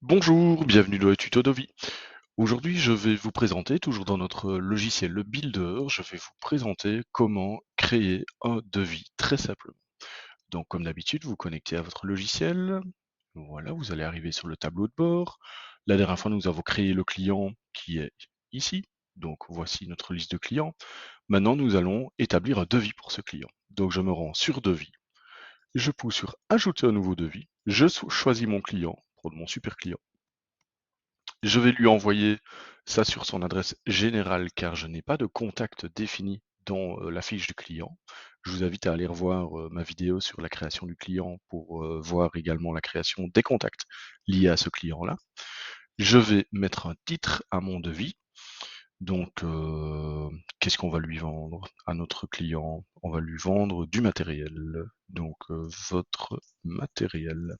Bonjour, bienvenue dans le tuto Dovi. Aujourd'hui, je vais vous présenter, toujours dans notre logiciel le Builder, je vais vous présenter comment créer un devis très simplement. Donc, comme d'habitude, vous connectez à votre logiciel. Voilà, vous allez arriver sur le tableau de bord. La dernière fois, nous avons créé le client qui est ici. Donc, voici notre liste de clients. Maintenant, nous allons établir un devis pour ce client. Donc, je me rends sur devis. Je pousse sur ajouter un nouveau devis. Je choisis mon client, pour mon super client. Je vais lui envoyer ça sur son adresse générale car je n'ai pas de contact défini dans la fiche du client. Je vous invite à aller revoir ma vidéo sur la création du client pour voir également la création des contacts liés à ce client-là. Je vais mettre un titre à mon devis. Donc, qu'est-ce qu'on va lui vendre à notre client? On va lui vendre du matériel. Donc, votre matériel.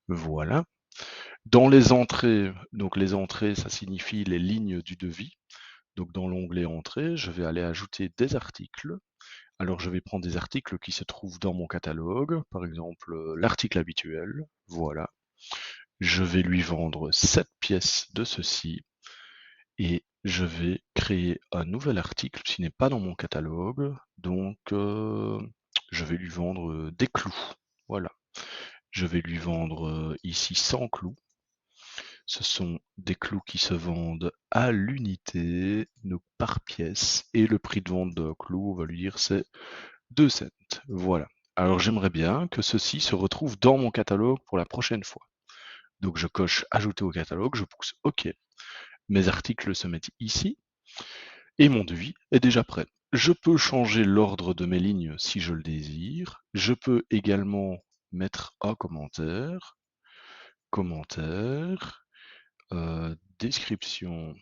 Voilà. Dans les entrées, donc les entrées, ça signifie les lignes du devis. Donc dans l'onglet Entrées, je vais aller ajouter des articles. Alors je vais prendre des articles qui se trouvent dans mon catalogue, par exemple l'article habituel, voilà. Je vais lui vendre 7 pièces de ceci et je vais créer un nouvel article qui n'est pas dans mon catalogue. Donc je vais lui vendre des clous, voilà. Je vais lui vendre ici 100 clous. Ce sont des clous qui se vendent à l'unité, donc par pièce, et le prix de vente d'un clou, on va lui dire, c'est 2 cents. Voilà. Alors j'aimerais bien que ceci se retrouve dans mon catalogue pour la prochaine fois. Donc je coche ajouter au catalogue, je pousse OK. Mes articles se mettent ici, et mon devis est déjà prêt. Je peux changer l'ordre de mes lignes si je le désire. Je peux également mettre un commentaire, commentaire, description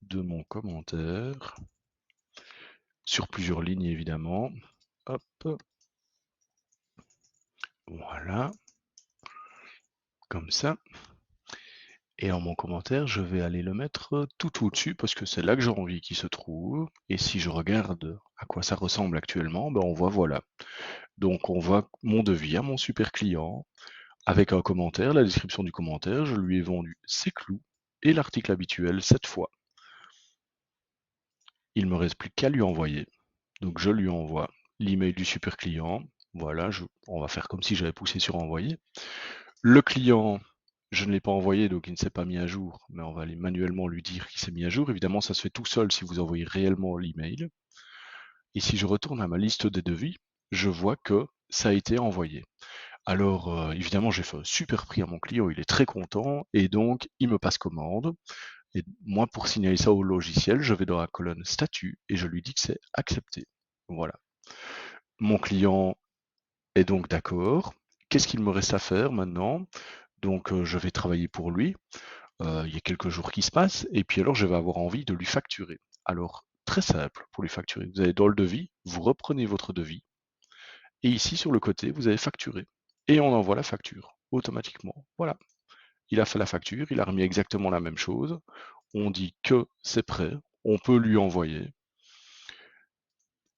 de mon commentaire, sur plusieurs lignes évidemment. Hop, voilà, comme ça. Et en mon commentaire, je vais aller le mettre tout au-dessus parce que c'est là que j'ai envie qu'il se trouve. Et si je regarde à quoi ça ressemble actuellement, ben on voit voilà. Donc on voit mon devis à mon super client avec un commentaire, la description du commentaire. Je lui ai vendu ses clous et l'article habituel cette fois. Il me reste plus qu'à lui envoyer. Donc je lui envoie l'email du super client. Voilà, on va faire comme si j'avais poussé sur envoyer. Le client, je ne l'ai pas envoyé, donc il ne s'est pas mis à jour, mais on va aller manuellement lui dire qu'il s'est mis à jour. Évidemment, ça se fait tout seul si vous envoyez réellement l'email. Et si je retourne à ma liste des devis, je vois que ça a été envoyé. Alors, évidemment, j'ai fait un super prix à mon client, il est très content, et donc il me passe commande. Et moi, pour signaler ça au logiciel, je vais dans la colonne statut et je lui dis que c'est accepté. Voilà. Mon client est donc d'accord. Qu'est-ce qu'il me reste à faire maintenant? Donc je vais travailler pour lui. Il y a quelques jours qui se passent et puis alors je vais avoir envie de lui facturer. Alors très simple pour lui facturer. Vous allez dans le devis, vous reprenez votre devis et ici sur le côté vous avez facturé et on envoie la facture automatiquement. Voilà. Il a fait la facture, il a remis exactement la même chose. On dit que c'est prêt, on peut lui envoyer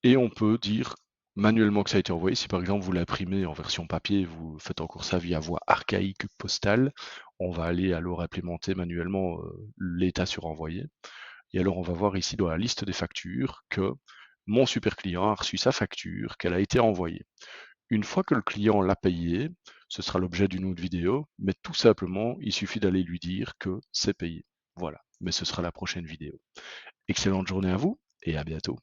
et on peut dire manuellement que ça a été envoyé. Si par exemple vous l'imprimez en version papier, vous faites encore ça via voie archaïque postale, on va aller alors implémenter manuellement l'état sur envoyé. Et alors on va voir ici dans la liste des factures que mon super client a reçu sa facture, qu'elle a été envoyée. Une fois que le client l'a payé, ce sera l'objet d'une autre vidéo, mais tout simplement, il suffit d'aller lui dire que c'est payé. Voilà, mais ce sera la prochaine vidéo. Excellente journée à vous et à bientôt.